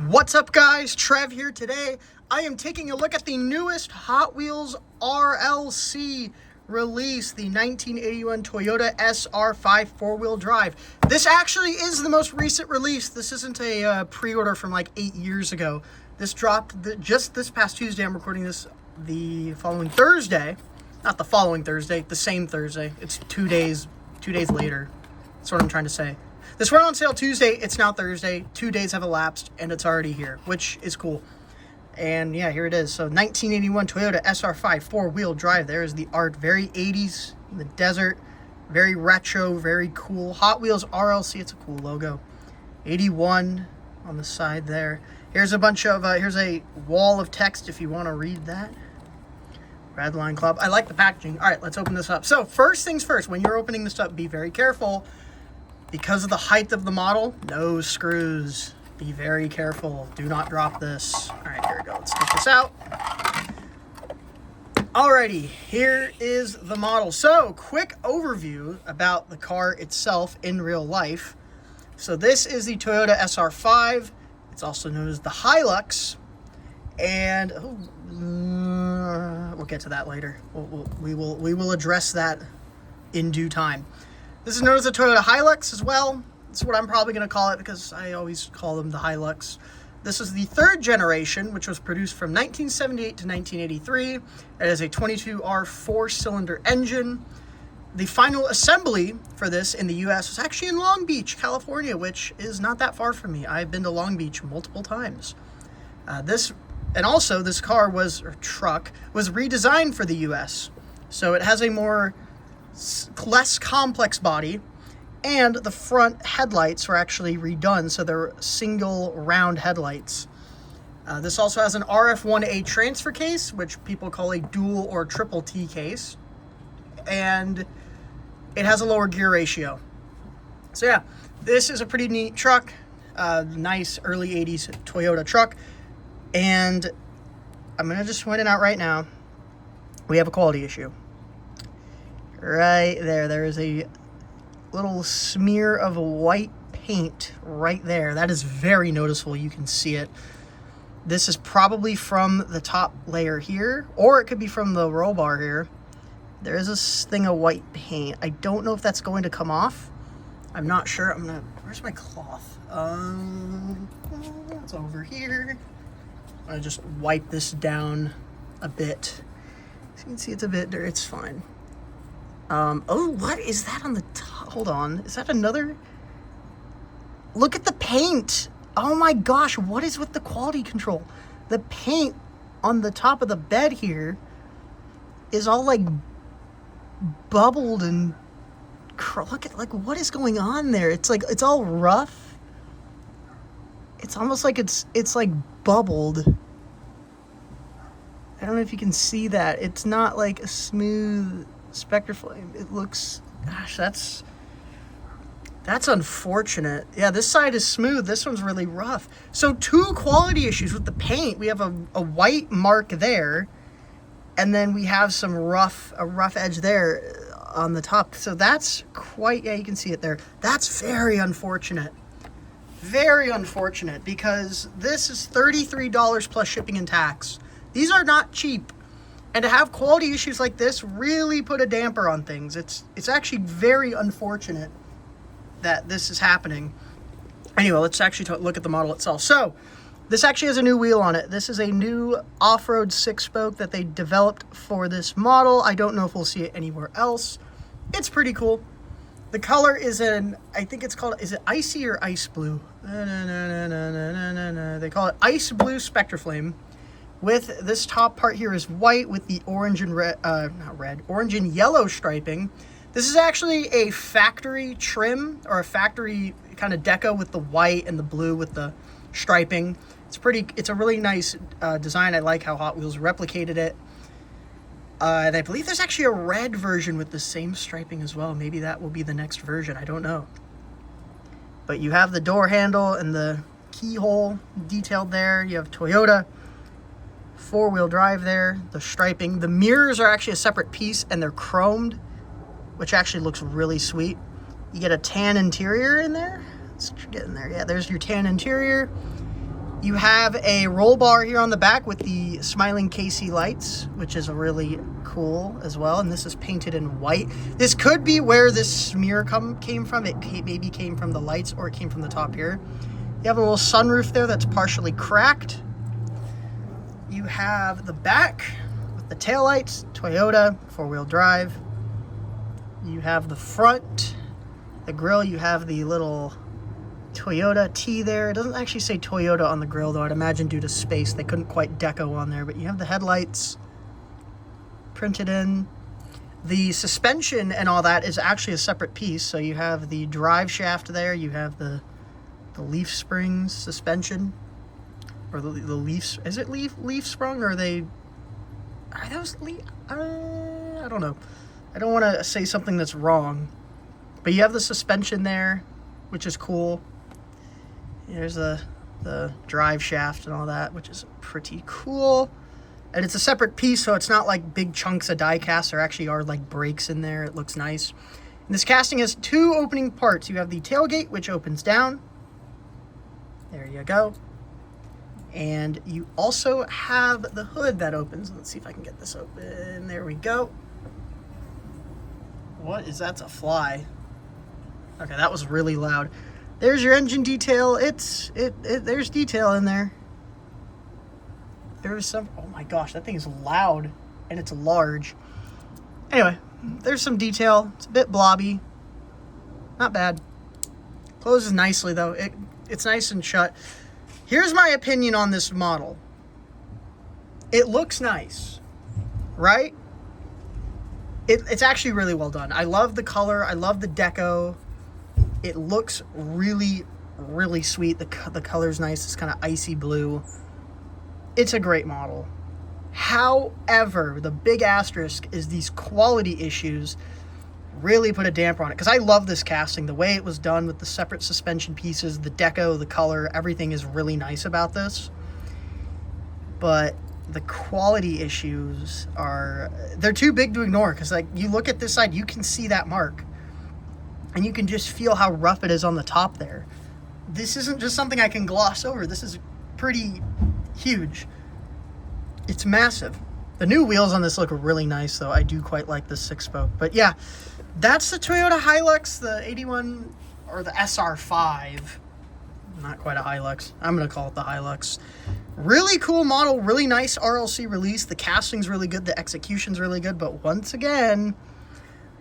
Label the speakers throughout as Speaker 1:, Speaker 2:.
Speaker 1: What's up, guys? Trev here. Today I am taking a look at the newest Hot Wheels RLC release, the 1981 Toyota SR5 four-wheel drive. This actually is the most recent release. This isn't a pre-order from like 8 years ago. This dropped just this past Tuesday. I'm recording this the following Thursday. Not the following Thursday, the same Thursday. It's 2 days later. That's what I'm trying to say. This went on sale Tuesday. It's now Thursday. 2 days have elapsed, and it's already here, which is cool. And yeah, here it is. So 1981 Toyota SR5 four-wheel drive. There is the art. Very 80s in the desert. Very retro, very cool. Hot Wheels RLC. It's a cool logo. 81 on the side there. Here's a bunch of, here's a wall of text if you want to read that. Redline Club. I like the packaging. All right, let's open this up. So first things first, when you're opening this up, be very careful. Because of the height of the model, no screws. Be very careful. Do not drop this. All right, here we go. Let's take this out. Alrighty, here is the model. So, quick overview about the car itself in real life. So this is the Toyota SR5. It's also known as the Hilux. And we'll get to that later. We will address that in due time. This is known as the Toyota Hilux as well. That's what I'm probably going to call it because I always call them the Hilux. This is the third generation, which was produced from 1978 to 1983. It is a 22R four-cylinder engine. The final assembly for this in the U.S. was actually in Long Beach, California, which is not that far from me. I've been to Long Beach multiple times. This car truck was redesigned for the U.S. So it has a less complex body, and the front headlights were actually redone, so they're single round headlights. This also has an RF1A transfer case, which people call a dual or triple T case, and it has a lower gear ratio. So yeah, this is a pretty neat truck, nice early 80s Toyota truck, and I'm gonna just point it out right now. We have a quality issue. Right there is a little smear of white paint right there. That is very noticeable. You can see it. This is probably from the top layer here, or it could be from the roll bar here. There is this thing of white paint. I don't know if that's going to come off. I'm not sure. Where's my cloth? It's over here. I'm gonna just wipe this down a bit. As you can see, it's a bit dirty. It's fine. Oh, what is that on the top? Hold on. Is that another? Look at the paint. Oh my gosh, what is with the quality control? The paint on the top of the bed here is all like bubbled and look at what is going on there? It's like it's all rough. It's almost like it's like bubbled. I don't know if you can see that. It's not like a smooth Spectre Flame. It looks, gosh, that's unfortunate. Yeah, this side is smooth. This one's really rough. So two quality issues with the paint. We have a white mark there, and then we have a rough edge there on the top. So that's quite, yeah, you can see it there. That's very unfortunate. Very unfortunate because this is $33 plus shipping and tax. These are not cheap. And to have quality issues like this really put a damper on things. It's actually very unfortunate that this is happening. Anyway, let's actually look at the model itself. So, this actually has a new wheel on it. This is a new off-road six-spoke that they developed for this model. I don't know if we'll see it anywhere else. It's pretty cool. The color is I think it's called, is it icy or ice blue? They call it ice blue Spectre Flame. With this top part here is white with the orange and orange and yellow striping. This is actually a factory trim or a factory kind of deco with the white and the blue with the striping. It's a really nice design. I like how Hot Wheels replicated it. And I believe there's actually a red version with the same striping as well. Maybe that will be the next version. I don't know. But you have the door handle and the keyhole detailed there. You have Toyota four-wheel drive there, the striping. The mirrors are actually a separate piece and they're chromed, which actually looks really sweet. You get a tan interior in there. Let's get in there. Yeah, there's your tan interior. You have a roll bar here on the back with the smiling KC lights, which is really cool as well. And this is painted in white. This could be where this smear came from. It maybe came from the lights, or it came from the top here. You have a little sunroof there that's partially cracked. You have the back with the taillights, Toyota, 4-wheel drive. You have the front, the grille. You have the little Toyota T there. It doesn't actually say Toyota on the grille, though. I'd imagine due to space they couldn't quite deco on there. But you have the headlights printed in. The suspension and all that is actually a separate piece. So you have the drive shaft there. You have the leaf springs suspension, or the leaf. Is it leaf sprung, or are those leaf? I don't know. I don't want to say something that's wrong. But you have the suspension there, which is cool. Here's the drive shaft and all that, which is pretty cool. And it's a separate piece, so it's not like big chunks of die cast. There actually are like brakes in there. It looks nice. And this casting has 2 opening parts. You have the tailgate, which opens down. There you go. And you also have the hood that opens. Let's see if I can get this open. There we go. What is that? It's a fly. Okay, that was really loud. There's your engine detail. There's detail in there. There's some, oh my gosh, that thing is loud and it's large. Anyway, there's some detail. It's a bit blobby. Not bad. Closes nicely though. It's nice and shut. Here's my opinion on this model. It looks nice, right? It's actually really well done. I love the color. I love the deco. It looks really, really sweet. The color's nice. It's kind of icy blue. It's a great model. However, the big asterisk is these quality issues really put a damper on it. Because I love this casting. The way it was done with the separate suspension pieces, the deco, the color, everything is really nice about this. But the quality issues they're too big to ignore. Because like you look at this side, you can see that mark. And you can just feel how rough it is on the top there. This isn't just something I can gloss over. This is pretty huge. It's massive. The new wheels on this look really nice, though. I do quite like this 6-spoke. But yeah, that's the Toyota Hilux, the 81, or the SR5. Not quite a Hilux. I'm going to call it the Hilux. Really cool model, really nice RLC release. The casting's really good, the execution's really good. But once again,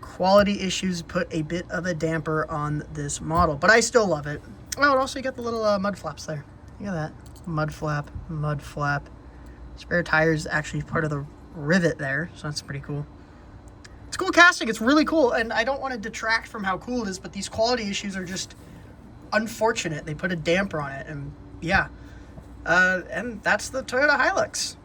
Speaker 1: quality issues put a bit of a damper on this model. But I still love it. Oh, and also you got the little mud flaps there. Look at that. Mud flap, mud flap. Spare tires actually part of the rivet there, so that's pretty cool. It's cool casting. It's really cool, and I don't want to detract from how cool it is, but these quality issues are just unfortunate. They put a damper on it, and yeah. And that's the Toyota Hilux.